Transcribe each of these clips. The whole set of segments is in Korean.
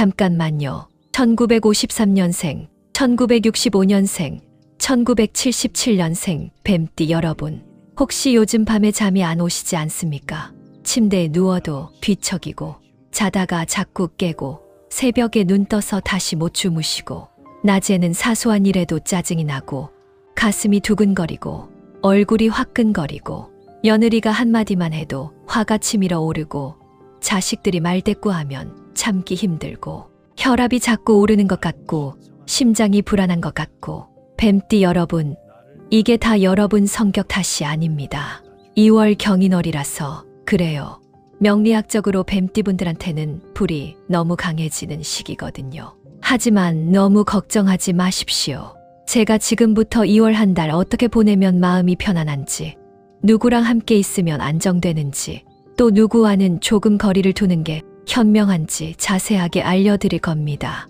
잠깐만요. 1953년생, 1965년생, 1977년생 뱀띠 여러분, 혹시 요즘 밤에 잠이 안 오시지 않습니까? 침대에 누워도 뒤척이고, 자다가 자꾸 깨고, 새벽에 눈 떠서 다시 못 주무시고, 낮에는 사소한 일에도 짜증이 나고, 가슴이 두근거리고, 얼굴이 화끈거리고, 며느리가 한마디만 해도 화가 치밀어 오르고, 자식들이 말대꾸하면 참기 힘들고, 혈압이 자꾸 오르는 것 같고, 심장이 불안한 것 같고, 뱀띠 여러분, 이게 다 여러분 성격 탓이 아닙니다. 2월 경인월이라서 그래요. 명리학적으로 뱀띠분들한테는 불이 너무 강해지는 시기거든요. 하지만 너무 걱정하지 마십시오. 제가 지금부터 2월 한 달 어떻게 보내면 마음이 편안한지, 누구랑 함께 있으면 안정되는지, 또 누구와는 조금 거리를 두는 게 현명한지 자세하게 알려드릴 겁니다.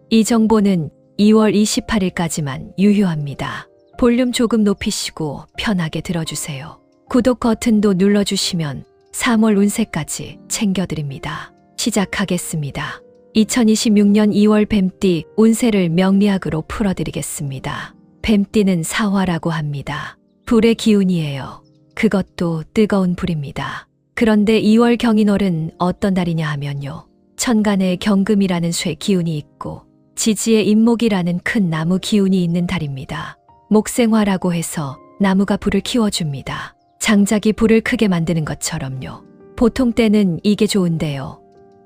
이 정보는 2월 28일까지만 유효합니다. 볼륨 조금 높이시고 편하게 들어주세요. 구독 버튼도 눌러주시면 3월 운세까지 챙겨드립니다. 시작하겠습니다. 2026년 2월 뱀띠 운세를 명리학으로 풀어드리겠습니다. 뱀띠는 사화라고 합니다. 불의 기운이에요. 그것도 뜨거운 불입니다. 그런데 2월 경인월은 어떤 달이냐 하면요. 천간에 경금이라는 쇠 기운이 있고 지지에 인목이라는 큰 나무 기운이 있는 달입니다. 목생화라고 해서 나무가 불을 키워줍니다. 장작이 불을 크게 만드는 것처럼요. 보통 때는 이게 좋은데요.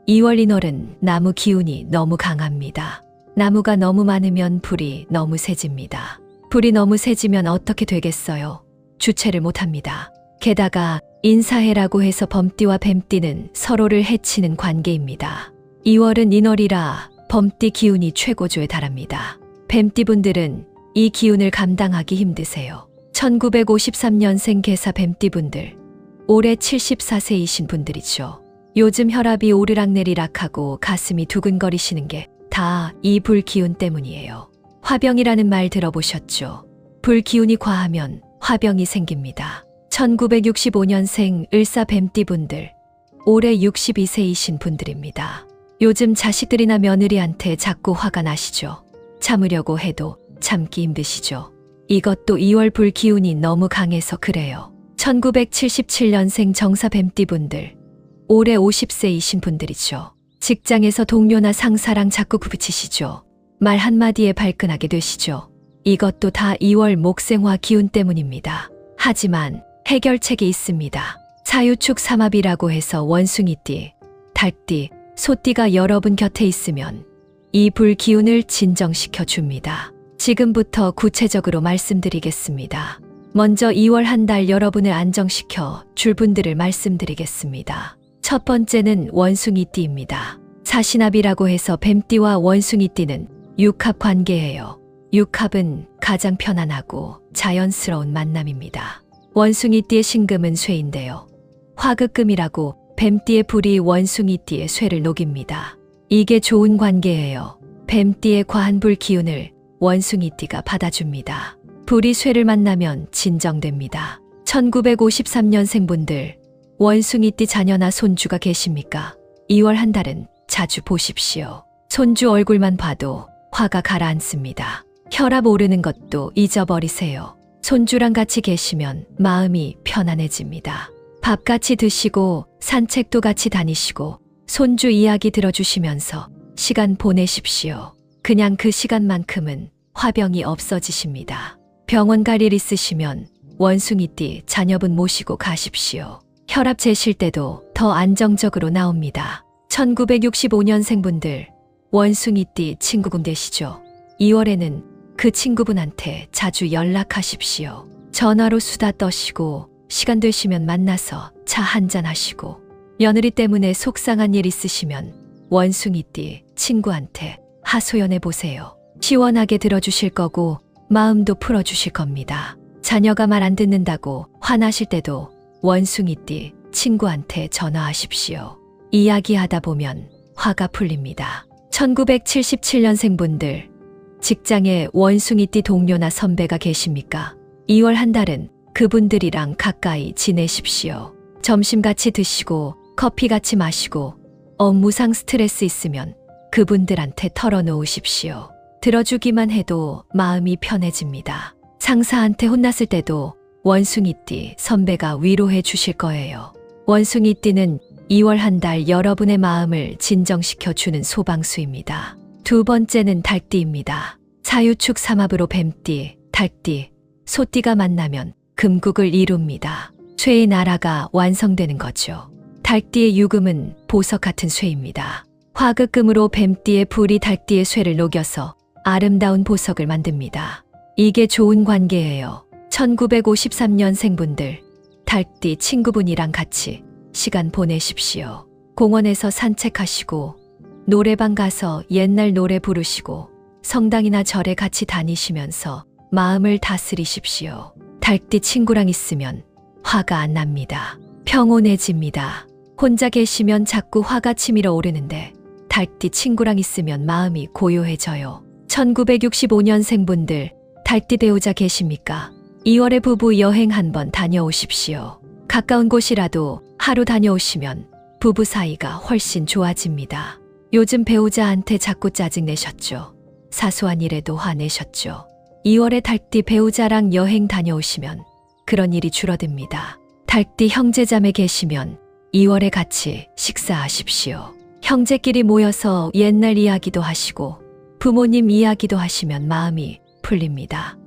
2월 인월은 나무 기운이 너무 강합니다. 나무가 너무 많으면 불이 너무 세집니다. 불이 너무 세지면 어떻게 되겠어요? 주체를 못합니다. 게다가 인사해라고 해서 범띠와 뱀띠는 서로를 해치는 관계입니다. 2월은 인월이라 범띠 기운이 최고조에 달합니다. 뱀띠분들은 이 기운을 감당하기 힘드세요. 1953년생 개사 뱀띠분들, 올해 74세이신 분들이죠. 요즘 혈압이 오르락내리락하고 가슴이 두근거리시는 게 다 이 불기운 때문이에요. 화병이라는 말 들어보셨죠? 불기운이 과하면 화병이 생깁니다. 1965년생 을사 뱀띠분들, 올해 62세이신 분들입니다. 요즘 자식들이나 며느리한테 자꾸 화가 나시죠? 참으려고 해도 참기 힘드시죠? 이것도 2월 불기운이 너무 강해서 그래요. 1977년생 정사 뱀띠분들, 올해 50세이신 분들이죠. 직장에서 동료나 상사랑 자꾸 부딪히시죠? 말 한마디에 발끈하게 되시죠? 이것도 다 2월 목생화 기운 때문입니다. 하지만 해결책이 있습니다. 사유축 삼합이라고 해서 원숭이띠, 닭띠, 소띠가 여러분 곁에 있으면 이 불기운을 진정시켜 줍니다. 지금부터 구체적으로 말씀드리겠습니다. 먼저 2월 한 달 여러분을 안정시켜 줄 분들을 말씀드리겠습니다. 첫 번째는 원숭이띠입니다. 사신합이라고 해서 뱀띠와 원숭이띠는 육합 관계예요. 육합은 가장 편안하고 자연스러운 만남입니다. 원숭이띠의 신금은 쇠인데요. 화극금이라고 뱀띠의 불이 원숭이띠의 쇠를 녹입니다. 이게 좋은 관계예요. 뱀띠의 과한 불 기운을 원숭이띠가 받아줍니다. 불이 쇠를 만나면 진정됩니다. 1953년생 분들, 원숭이띠 자녀나 손주가 계십니까? 2월 한 달은 자주 보십시오. 손주 얼굴만 봐도 화가 가라앉습니다. 혈압 오르는 것도 잊어버리세요. 손주랑 같이 계시면 마음이 편안해집니다. 밥 같이 드시고 산책도 같이 다니시고 손주 이야기 들어주시면서 시간 보내십시오. 그냥 그 시간만큼은 화병이 없어지십니다. 병원 갈 일 있으시면 원숭이띠 자녀분 모시고 가십시오. 혈압 재실 때도 더 안정적으로 나옵니다. 1965년생 분들, 원숭이띠 친구분 되시죠? 2월에는 그 친구분한테 자주 연락하십시오. 전화로 수다 떠시고 시간 되시면 만나서 차 한잔 하시고, 며느리 때문에 속상한 일 있으시면 원숭이띠 친구한테 하소연해 보세요. 시원하게 들어주실 거고 마음도 풀어주실 겁니다. 자녀가 말 안 듣는다고 화나실 때도 원숭이띠 친구한테 전화하십시오. 이야기하다 보면 화가 풀립니다. 1977년생 분들, 직장에 원숭이띠 동료나 선배가 계십니까? 2월 한 달은 그분들이랑 가까이 지내십시오. 점심 같이 드시고 커피 같이 마시고 업무상 스트레스 있으면 그분들한테 털어놓으십시오. 들어주기만 해도 마음이 편해집니다. 상사한테 혼났을 때도 원숭이띠 선배가 위로해 주실 거예요. 원숭이띠는 2월 한 달 여러분의 마음을 진정시켜 주는 소방수입니다. 두 번째는 달띠입니다. 사유축 삼합으로 뱀띠, 달띠, 소띠가 만나면 금국을 이룹니다. 쇠의 나라가 완성되는 거죠. 달띠의 유금은 보석 같은 쇠입니다. 화극금으로 뱀띠의 불이 달띠의 쇠를 녹여서 아름다운 보석을 만듭니다. 이게 좋은 관계예요. 1953년생분들, 달띠 친구분이랑 같이 시간 보내십시오. 공원에서 산책하시고, 노래방 가서 옛날 노래 부르시고, 성당이나 절에 같이 다니시면서 마음을 다스리십시오. 달띠 친구랑 있으면 화가 안 납니다. 평온해집니다. 혼자 계시면 자꾸 화가 치밀어 오르는데 달띠 친구랑 있으면 마음이 고요해져요. 1965년생분들, 달띠 배우자 계십니까? 2월에 부부 여행 한번 다녀오십시오. 가까운 곳이라도 하루 다녀오시면 부부 사이가 훨씬 좋아집니다. 요즘 배우자한테 자꾸 짜증내셨죠? 사소한 일에도 화내셨죠? 2월에 달띠 배우자랑 여행 다녀오시면 그런 일이 줄어듭니다. 달띠 형제자매 계시면 2월에 같이 식사하십시오. 형제끼리 모여서 옛날 이야기도 하시고 부모님 이야기도 하시면 마음이 풀립니다.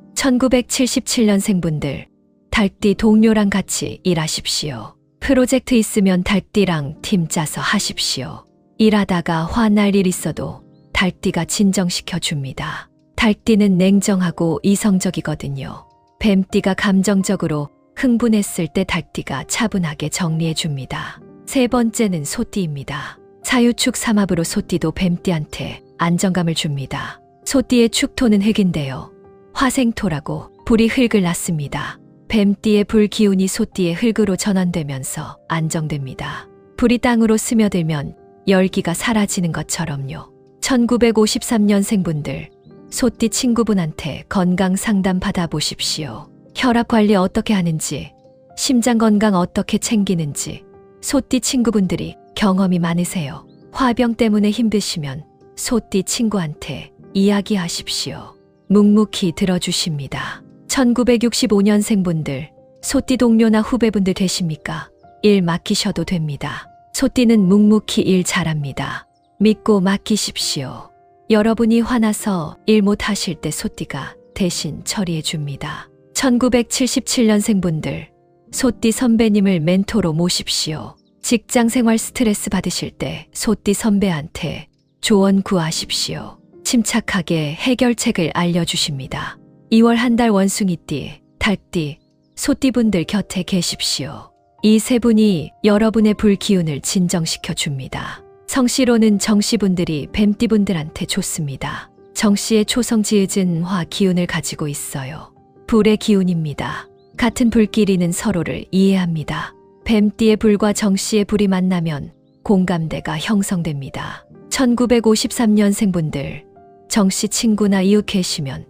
1977년생분들, 달띠 동료랑 같이 일하십시오. 프로젝트 있으면 달띠랑 팀 짜서 하십시오. 일하다가 화날 일 있어도 달띠가 진정시켜 줍니다. 달띠는 냉정하고 이성적이거든요. 뱀띠가 감정적으로 흥분했을 때 달띠가 차분하게 정리해 줍니다. 세 번째는 소띠입니다. 사유축 삼합으로 소띠도 뱀띠한테 안정감을 줍니다. 소띠의 축토는 흙인데요. 화생토라고 불이 흙을 낳습니다. 뱀띠의 불 기운이 소띠의 흙으로 전환되면서 안정됩니다. 불이 땅으로 스며들면 열기가 사라지는 것처럼요. 1953년생분들, 소띠 친구분한테 건강 상담 받아보십시오. 혈압 관리 어떻게 하는지, 심장 건강 어떻게 챙기는지, 소띠 친구분들이 경험이 많으세요. 화병 때문에 힘드시면 소띠 친구한테 이야기하십시오. 묵묵히 들어주십니다. 1965년생분들, 소띠 동료나 후배분들 계십니까? 일 맡기셔도 됩니다. 소띠는 묵묵히 일 잘합니다. 믿고 맡기십시오. 여러분이 화나서 일 못하실 때 소띠가 대신 처리해 줍니다. 1977년생분들, 소띠 선배님을 멘토로 모십시오. 직장 생활 스트레스 받으실 때 소띠 선배한테 조언 구하십시오. 침착하게 해결책을 알려주십니다. 2월 한 달 원숭이띠, 달띠, 소띠분들 곁에 계십시오. 이 세 분이 여러분의 불기운을 진정시켜 줍니다. 성씨로는 정씨분들이 뱀띠분들한테 좋습니다. 정씨의 초성지읒은 화 기운을 가지고 있어요. 불의 기운입니다. 같은 불끼리는 서로를 이해합니다. 뱀띠의 불과 정씨의 불이 만나면 공감대가 형성됩니다. 1953년생분들, 정씨 친구나 이웃 계시면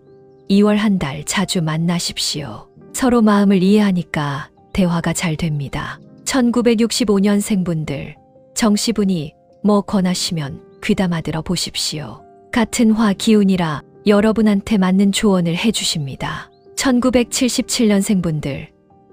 2월 한 달 자주 만나십시오. 서로 마음을 이해하니까 대화가 잘 됩니다. 1965년생분들, 정씨분이 뭐 권하시면 귀담아 들어 보십시오. 같은 화 기운이라 여러분한테 맞는 조언을 해주십니다. 1977년생분들,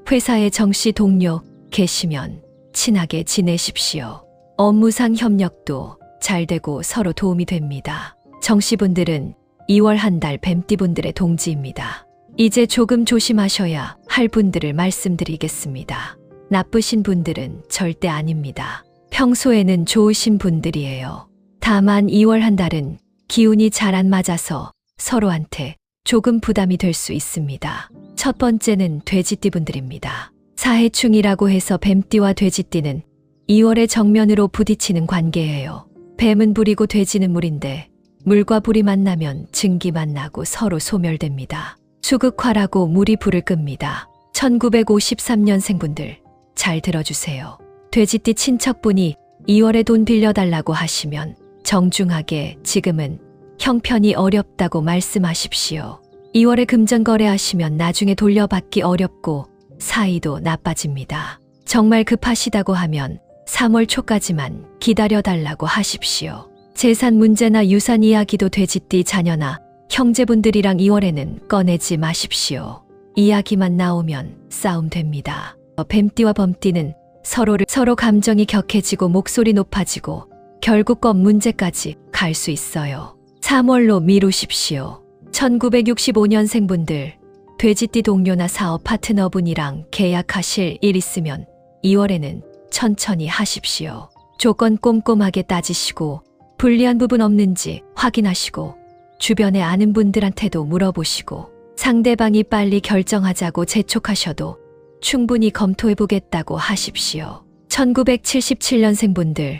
회사에 정씨 동료 계시면 친하게 지내십시오. 업무상 협력도 잘 되고 서로 도움이 됩니다. 정씨분들은 2월 한 달 뱀띠분들의 동지입니다. 이제 조금 조심하셔야 할 분들을 말씀드리겠습니다. 나쁘신 분들은 절대 아닙니다. 평소에는 좋으신 분들이에요. 다만 2월 한 달은 기운이 잘 안 맞아서 서로한테 조금 부담이 될 수 있습니다. 첫 번째는 돼지띠분들입니다. 사해충이라고 해서 뱀띠와 돼지띠는 2월에 정면으로 부딪히는 관계예요. 뱀은 불이고 돼지는 물인데 물과 불이 만나면 증기만 나고 서로 소멸됩니다. 수극화라고 물이 불을 끕니다. 1953년생분들 잘 들어주세요. 돼지띠 친척분이 2월에 돈 빌려달라고 하시면 정중하게 지금은 형편이 어렵다고 말씀하십시오. 2월에 금전거래하시면 나중에 돌려받기 어렵고 사이도 나빠집니다. 정말 급하시다고 하면 3월 초까지만 기다려달라고 하십시오. 재산 문제나 유산 이야기도 돼지띠 자녀나 형제분들이랑 2월에는 꺼내지 마십시오. 이야기만 나오면 싸움 됩니다. 뱀띠와 범띠는 서로 감정이 격해지고 목소리 높아지고 결국 건 문제까지 갈 수 있어요. 3월로 미루십시오. 1965년생분들, 돼지띠 동료나 사업 파트너분이랑 계약하실 일 있으면 2월에는 천천히 하십시오. 조건 꼼꼼하게 따지시고 불리한 부분 없는지 확인하시고 주변에 아는 분들한테도 물어보시고 상대방이 빨리 결정하자고 재촉하셔도 충분히 검토해보겠다고 하십시오. 1977년생분들,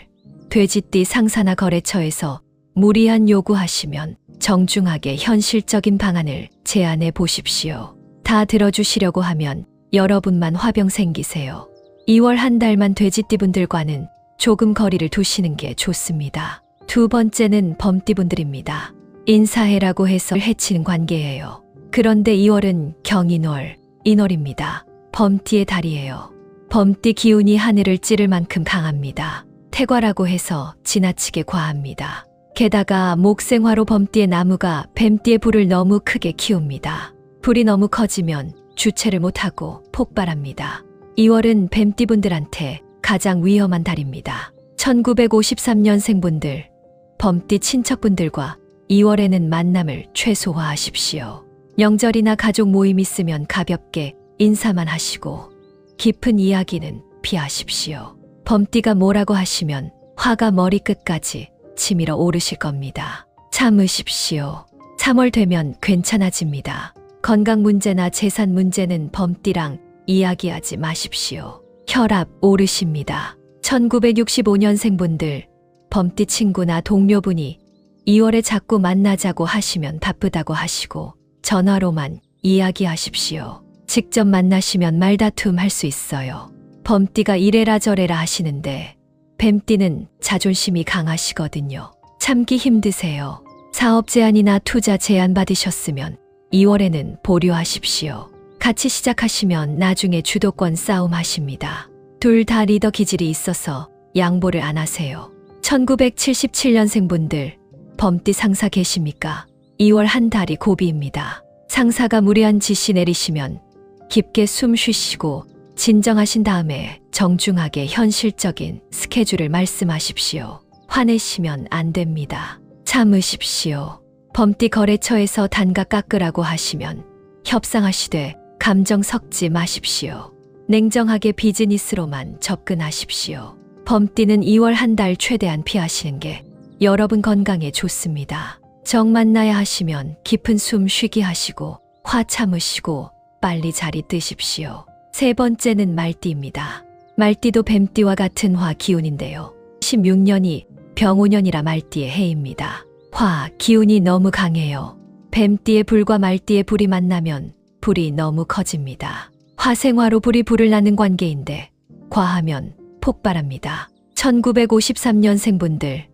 돼지띠 상사나 거래처에서 무리한 요구하시면 정중하게 현실적인 방안을 제안해 보십시오. 다 들어주시려고 하면 여러분만 화병 생기세요. 2월 한 달만 돼지띠분들과는 조금 거리를 두시는 게 좋습니다. 두 번째는 범띠분들입니다. 인사해라고 해서 해치는 관계예요. 그런데 2월은 경인월, 인월입니다. 범띠의 달이에요. 범띠 기운이 하늘을 찌를 만큼 강합니다. 태과라고 해서 지나치게 과합니다. 게다가 목생화로 범띠의 나무가 뱀띠의 불을 너무 크게 키웁니다. 불이 너무 커지면 주체를 못하고 폭발합니다. 2월은 뱀띠분들한테 가장 위험한 달입니다. 1953년생분들, 범띠 친척분들과 2월에는 만남을 최소화하십시오. 명절이나 가족 모임 있으면 가볍게 인사만 하시고 깊은 이야기는 피하십시오. 범띠가 뭐라고 하시면 화가 머리끝까지 치밀어 오르실 겁니다. 참으십시오. 3월 되면 괜찮아집니다. 건강 문제나 재산 문제는 범띠랑 이야기하지 마십시오. 혈압 오르십니다. 1965년생분들, 범띠 친구나 동료분이 2월에 자꾸 만나자고 하시면 바쁘다고 하시고 전화로만 이야기하십시오. 직접 만나시면 말다툼 할 수 있어요. 범띠가 이래라 저래라 하시는데 뱀띠는 자존심이 강하시거든요. 참기 힘드세요. 사업 제안이나 투자 제안 받으셨으면 2월에는 보류하십시오. 같이 시작하시면 나중에 주도권 싸움 하십니다. 둘 다 리더 기질이 있어서 양보를 안 하세요. 1977년생분들, 범띠 상사 계십니까? 2월 한 달이 고비입니다. 상사가 무리한 지시 내리시면 깊게 숨 쉬시고 진정하신 다음에 정중하게 현실적인 스케줄을 말씀하십시오. 화내시면 안 됩니다. 참으십시오. 범띠 거래처에서 단가 깎으라고 하시면 협상하시되 감정 섞지 마십시오. 냉정하게 비즈니스로만 접근하십시오. 범띠는 2월 한 달 최대한 피하시는 게 여러분 건강에 좋습니다. 정 만나야 하시면 깊은 숨 쉬기 하시고 화 참으시고 빨리 자리 뜨십시오. 세 번째는 말띠입니다. 말띠도 뱀띠와 같은 화 기운인데요. 16년이 병오년이라 말띠의 해입니다. 화 기운이 너무 강해요. 뱀띠의 불과 말띠의 불이 만나면 불이 너무 커집니다. 화생화로 불을 나는 관계인데 과하면 폭발합니다. 1953년생분들,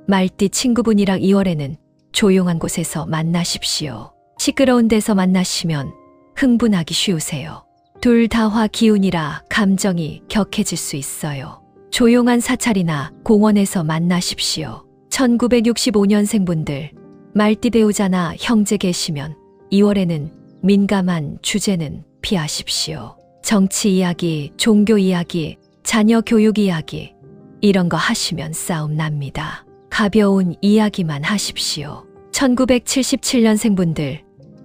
말띠 친구분이랑 2월에는 조용한 곳에서 만나십시오. 시끄러운 데서 만나시면 흥분하기 쉬우세요. 둘 다 화 기운이라 감정이 격해질 수 있어요. 조용한 사찰이나 공원에서 만나십시오. 1965년생분들, 말띠 배우자나 형제 계시면 2월에는 민감한 주제는 피하십시오. 정치 이야기, 종교 이야기, 자녀 교육 이야기 이런 거 하시면 싸움 납니다. 가벼운 이야기만 하십시오. 1977년생분들,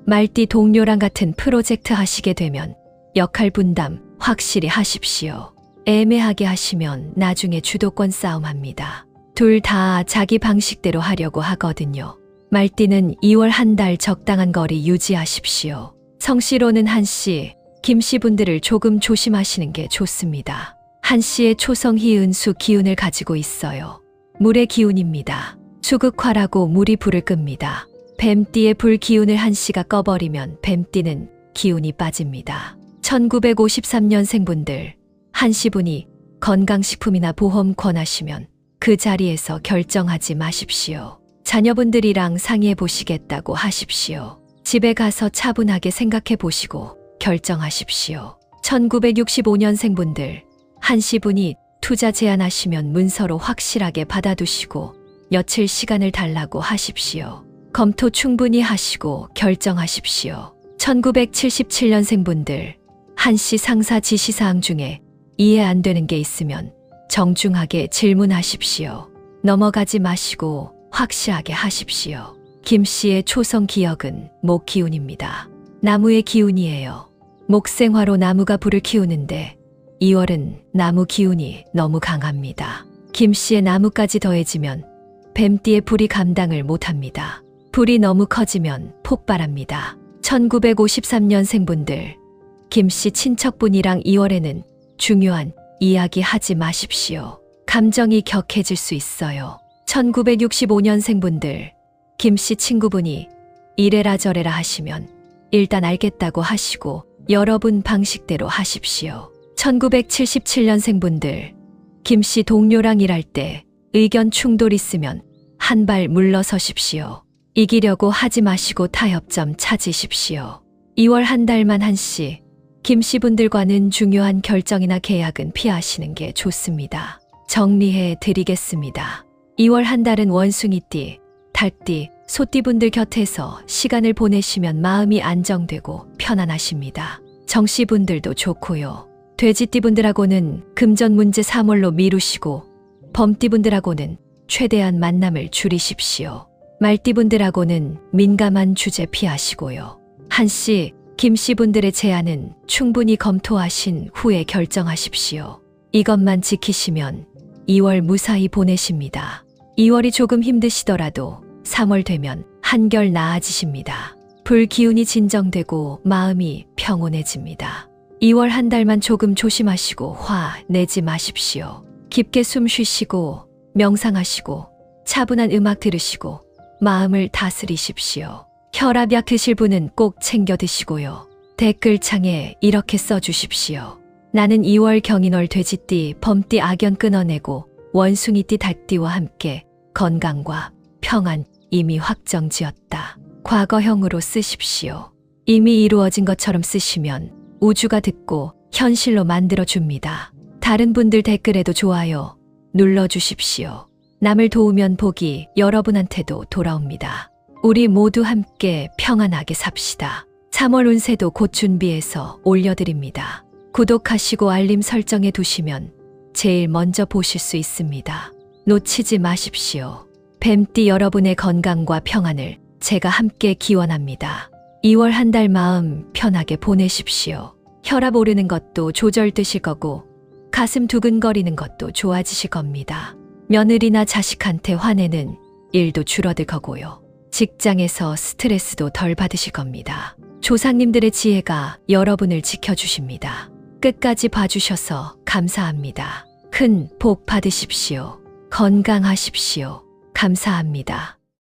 말띠 동료랑 같은 프로젝트 하시게 되면 역할 분담 확실히 하십시오. 애매하게 하시면 나중에 주도권 싸움합니다. 둘 다 자기 방식대로 하려고 하거든요. 말띠는 2월 한 달 적당한 거리 유지하십시오. 성씨로는 한씨, 김씨 분들을 조금 조심하시는 게 좋습니다. 한씨의 초성희 은수 기운을 가지고 있어요. 물의 기운입니다. 수극화라고 물이 불을 끕니다. 뱀띠의 불 기운을 한씨가 꺼버리면 뱀띠는 기운이 빠집니다. 1953년생분들, 한씨분이 건강식품이나 보험 권하시면 그 자리에서 결정하지 마십시오. 자녀분들이랑 상의해 보시겠다고 하십시오. 집에 가서 차분하게 생각해 보시고 결정하십시오. 1965년생분들, 한씨분이 투자 제안하시면 문서로 확실하게 받아두시고 며칠 시간을 달라고 하십시오. 검토 충분히 하시고 결정하십시오. 1977년생분들, 한씨 상사 지시사항 중에 이해 안 되는 게 있으면 정중하게 질문하십시오. 넘어가지 마시고 확실하게 하십시오. 김씨의 초성 기억은 목 기운입니다. 나무의 기운이에요. 목생화로 나무가 불을 키우는데 2월은 나무 기운이 너무 강합니다. 김씨의 나무까지 더해지면 뱀띠의 불이 감당을 못합니다. 불이 너무 커지면 폭발합니다. 1953년생분들, 김씨 친척분이랑 2월에는 중요한 이야기 하지 마십시오. 감정이 격해질 수 있어요. 1965년생분들, 김씨 친구분이 이래라 저래라 하시면 일단 알겠다고 하시고 여러분 방식대로 하십시오. 1977년생분들, 김씨 동료랑 일할 때 의견 충돌 있으면 한 발 물러서십시오. 이기려고 하지 마시고 타협점 찾으십시오. 2월 한 달만 한씨, 김씨 분들과는 중요한 결정이나 계약은 피하시는 게 좋습니다. 정리해 드리겠습니다. 2월 한 달은 원숭이띠, 달띠, 소띠분들 곁에서 시간을 보내시면 마음이 안정되고 편안하십니다. 정씨분들도 좋고요. 돼지띠분들하고는 금전 문제 3월로 미루시고 범띠분들하고는 최대한 만남을 줄이십시오. 말띠분들하고는 민감한 주제 피하시고요. 한씨, 김씨분들의 제안은 충분히 검토하신 후에 결정하십시오. 이것만 지키시면 2월 무사히 보내십니다. 2월이 조금 힘드시더라도 3월 되면 한결 나아지십니다. 불기운이 진정되고 마음이 평온해집니다. 2월 한 달만 조금 조심하시고 화 내지 마십시오. 깊게 숨 쉬시고 명상하시고 차분한 음악 들으시고 마음을 다스리십시오. 혈압약 드실 분은 꼭 챙겨 드시고요. 댓글창에 이렇게 써주십시오. 나는 2월 경인월 돼지띠 범띠 악연 끊어내고 원숭이띠 닭띠와 함께 건강과 평안 이미 확정지었다. 과거형으로 쓰십시오. 이미 이루어진 것처럼 쓰시면 우주가 듣고 현실로 만들어줍니다. 다른 분들 댓글에도 좋아요 눌러주십시오. 남을 도우면 복이 여러분한테도 돌아옵니다. 우리 모두 함께 평안하게 삽시다. 3월 운세도 곧 준비해서 올려드립니다. 구독하시고 알림 설정해 두시면 제일 먼저 보실 수 있습니다. 놓치지 마십시오. 뱀띠 여러분의 건강과 평안을 제가 함께 기원합니다. 2월 한 달 마음 편하게 보내십시오. 혈압 오르는 것도 조절되실 거고 가슴 두근거리는 것도 좋아지실 겁니다. 며느리나 자식한테 화내는 일도 줄어들 거고요. 직장에서 스트레스도 덜 받으실 겁니다. 조상님들의 지혜가 여러분을 지켜주십니다. 끝까지 봐주셔서 감사합니다. 큰 복 받으십시오. 건강하십시오. 감사합니다.